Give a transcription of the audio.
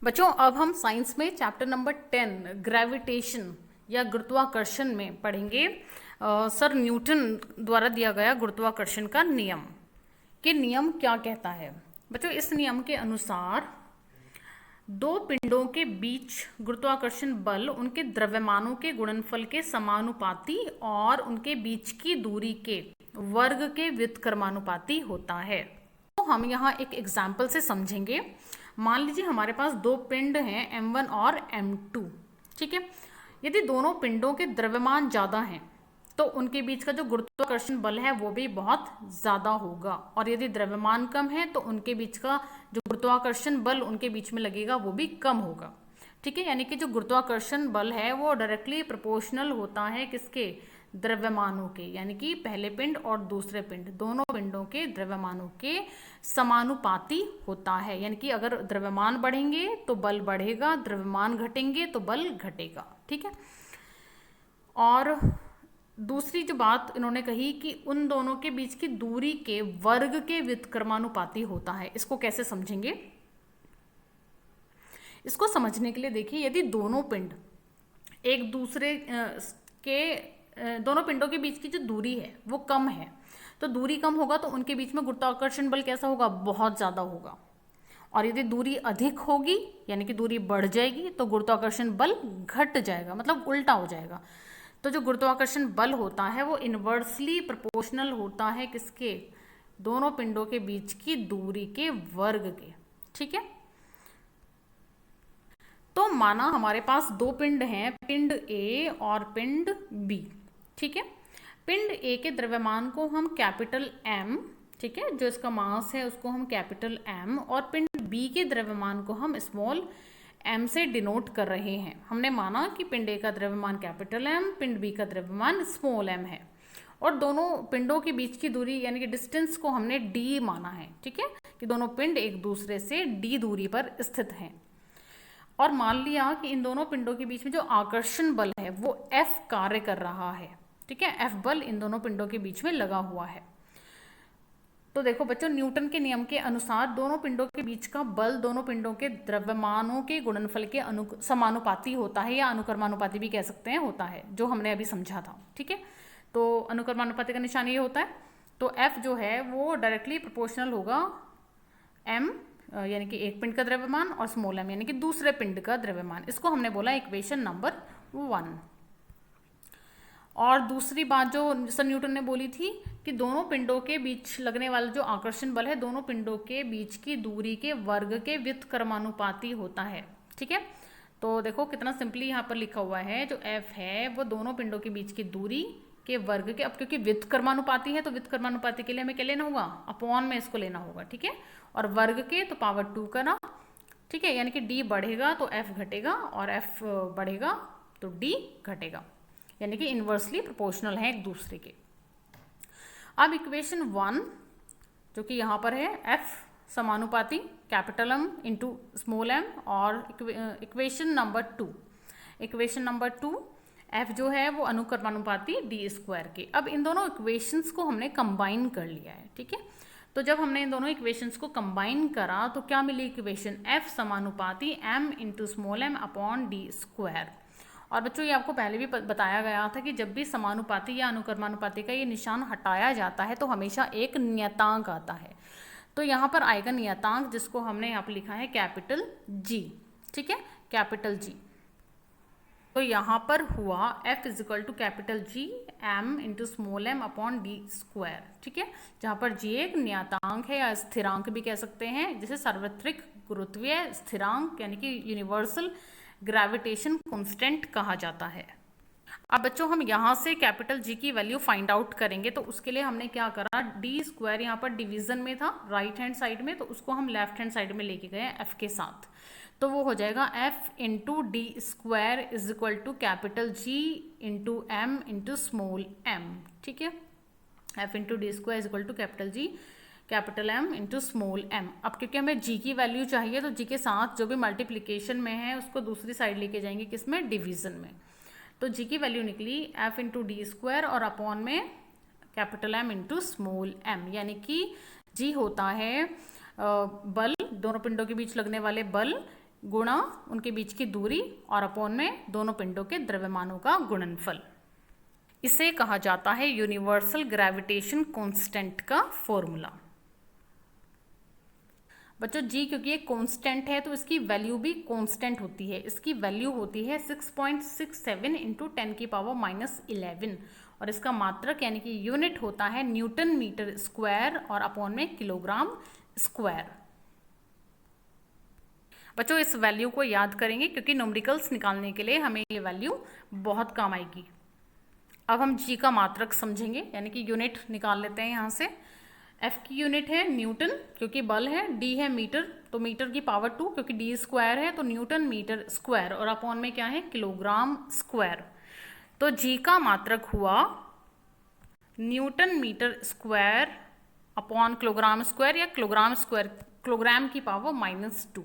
बच्चों अब हम साइंस में चैप्टर नंबर 10 ग्रेविटेशन या गुरुत्वाकर्षण में पढ़ेंगे सर न्यूटन द्वारा दिया गया गुरुत्वाकर्षण का नियम कि नियम क्या कहता है। बच्चों इस नियम के अनुसार दो पिंडों के बीच गुरुत्वाकर्षण बल उनके द्रव्यमानों के गुणनफल के समानुपाती और उनके बीच की दूरी के वर्ग के व्युत्क्रमानुपाती होता है। तो हम यहाँ एक एग्जाम्पल से समझेंगे। मान लीजिए हमारे पास दो पिंड हैं m1 और m2, ठीक है। यदि दोनों पिंडों के द्रव्यमान ज़्यादा हैं तो उनके बीच का जो गुरुत्वाकर्षण बल है वो भी बहुत ज़्यादा होगा, और यदि द्रव्यमान कम है तो उनके बीच का जो गुरुत्वाकर्षण बल उनके बीच में लगेगा वो भी कम होगा, ठीक है। यानी कि जो गुरुत्वाकर्षण बल है वो डायरेक्टली प्रोपोर्शनल होता है किसके, द्रव्यमानों के, यानी कि पहले पिंड और दूसरे पिंड दोनों पिंडों के द्रव्यमानों के समानुपाती होता है। यानी कि अगर द्रव्यमान बढ़ेंगे तो बल बढ़ेगा, द्रव्यमान घटेंगे तो बल घटेगा, ठीक है। और दूसरी जो बात इन्होंने कही कि उन दोनों के बीच की दूरी के वर्ग के व्युत्क्रमानुपाती होता है। इसको कैसे समझेंगे? इसको समझने के लिए देखिए, यदि दोनों पिंड एक दूसरे दोनों पिंडों के बीच की जो दूरी है वो कम है, तो दूरी कम होगा तो उनके बीच में गुरुत्वाकर्षण बल कैसा होगा, बहुत ज़्यादा होगा। और यदि दूरी अधिक होगी यानी कि दूरी बढ़ जाएगी तो गुरुत्वाकर्षण बल घट जाएगा, मतलब उल्टा हो जाएगा। तो जो गुरुत्वाकर्षण बल होता है वो इन्वर्सली प्रोपोर्शनल होता है किसके, दोनों पिंडों के बीच की दूरी के वर्ग के, ठीक है। तो माना हमारे पास दो पिंड हैं, पिंड ए और पिंड बी, ठीक है। पिंड ए के द्रव्यमान को हम कैपिटल एम, ठीक है, जो इसका मास है उसको हम कैपिटल एम, और पिंड बी के द्रव्यमान को हम स्मॉल एम से डिनोट कर रहे हैं। हमने माना कि पिंड ए का द्रव्यमान कैपिटल एम, पिंड बी का द्रव्यमान स्मॉल एम है, और दोनों पिंडों के बीच की दूरी यानी कि डिस्टेंस को हमने डी माना है, ठीक है, कि दोनों पिंड एक दूसरे से डी दूरी पर स्थित हैं। और मान लिया कि इन दोनों पिंडों के बीच में जो आकर्षण बल है वो F कार्य कर रहा है, ठीक है, F बल इन दोनों पिंडों के बीच में लगा हुआ है। तो देखो बच्चों, न्यूटन के नियम के अनुसार दोनों पिंडों के बीच का बल दोनों पिंडों के द्रव्यमानों के गुणनफल के समानुपाती होता है, या अनुक्रमानुपाती भी कह सकते हैं, होता है, जो हमने अभी समझा था, ठीक है। तो अनुक्रमानुपाती का निशान ये होता है। तो F जो है वो डायरेक्टली प्रोपोर्शनल होगा M यानी कि एक पिंड का द्रव्यमान और स्मॉल m यानी कि दूसरे पिंड का द्रव्यमान। इसको हमने बोला इक्वेशन नंबर 1। और दूसरी बात जो सर न्यूटन ने बोली थी कि दोनों पिंडों के बीच लगने वाला जो आकर्षण बल है दोनों पिंडों के बीच की दूरी के वर्ग के व्युत्क्रमानुपाती होता है, ठीक है। तो देखो कितना सिंपली यहाँ पर लिखा हुआ है, जो F है वो दोनों पिंडों के बीच की दूरी के वर्ग के, अब क्योंकि व्युत्क्रमानुपाती है तो व्युत्क्रमानुपाती के लिए हमें क्या लेना होगा, अपॉन में इसको लेना होगा, ठीक है, और वर्ग के तो पावर 2 का ना, ठीक है, यानी कि D बढ़ेगा तो F घटेगा और F बढ़ेगा तो D घटेगा, यानी कि इन्वर्सली प्रोपोर्शनल है एक दूसरे के। अब इक्वेशन 1 जो कि यहाँ पर है F समानुपाती capital M into small m, और इक्वेशन नंबर 2 F जो है वो अनुक्रमानुपाती d² के। अब इन दोनों इक्वेशंस को हमने कंबाइन कर लिया है, ठीक है। तो जब हमने इन दोनों इक्वेशंस को कंबाइन करा तो क्या मिली इक्वेशन, F समानुपाती m into small m upon d²। और बच्चों ये आपको पहले भी बताया गया था कि जब भी समानुपाती या अनुक्रमानुपाती का ये निशान हटाया जाता है तो हमेशा एक नियतांक आता है। तो यहाँ पर आएगा नियतांक जिसको हमने यहाँ पर लिखा है कैपिटल G, ठीक है, कैपिटल G। तो यहाँ पर हुआ F is equal to capital G m into small m upon d², ठीक है, जहाँ पर G एक नियतांक है या स्थिरांक भी कह सकते हैं, जिसे सार्वत्रिक गुरुत्वीय स्थिरांक यानी कि यूनिवर्सल ग्रेविटेशन कांस्टेंट कहा जाता है। अब बच्चों हम यहाँ से कैपिटल G की वैल्यू फाइंड आउट करेंगे, तो उसके लिए हमने क्या करा, d² यहाँ पर डिवीजन में था राइट हैंड साइड में, तो उसको हम लेफ्ट हैंड साइड में लेके गए F के साथ। तो वो हो जाएगा F into d² is equal to capital G into m into small m, ठीक है, F into d² is equal to capital G capital M into small m। अब क्योंकि हमें G की वैल्यू चाहिए तो G के साथ जो भी मल्टीप्लिकेशन में है उसको दूसरी साइड लेके जाएंगे, किसमें, डिवीजन में। तो G की वैल्यू निकली F इंटू d² और अपॉन में capital M into small m, यानी कि G होता है बल, दोनों पिंडों के बीच लगने वाले बल गुणा उनके बीच की दूरी और अपॉन में दोनों पिंडों के द्रव्यमानों का गुणनफल। इसे कहा जाता है यूनिवर्सल ग्रेविटेशन कांस्टेंट का फॉर्मूला। बच्चों जी क्योंकि ये कांस्टेंट है तो इसकी वैल्यू भी कांस्टेंट होती है। इसकी वैल्यू होती है 6.67 इंटू 10⁻11 और इसका मात्रक यानी कि यूनिट होता है न्यूटन मीटर स्क्वायर और अपॉन में किलोग्राम स्क्वायर। बच्चों इस वैल्यू को याद करेंगे क्योंकि न्यूमेरिकल्स निकालने के लिए हमें ये वैल्यू बहुत काम आएगी। अब हम जी का मात्रक समझेंगे यानी कि यूनिट निकाल लेते हैं यहाँ से। एफ की यूनिट है न्यूटन क्योंकि बल है, डी है मीटर तो मीटर की पावर 2 क्योंकि डी स्क्वायर है तो न्यूटन मीटर स्क्वायर और अपॉन में क्या है किलोग्राम स्क्वायर। तो जी का मात्रक हुआ newton metre square upon kilogram square या किलोग्राम स्क्वायर, किलोग्राम की पावर -2।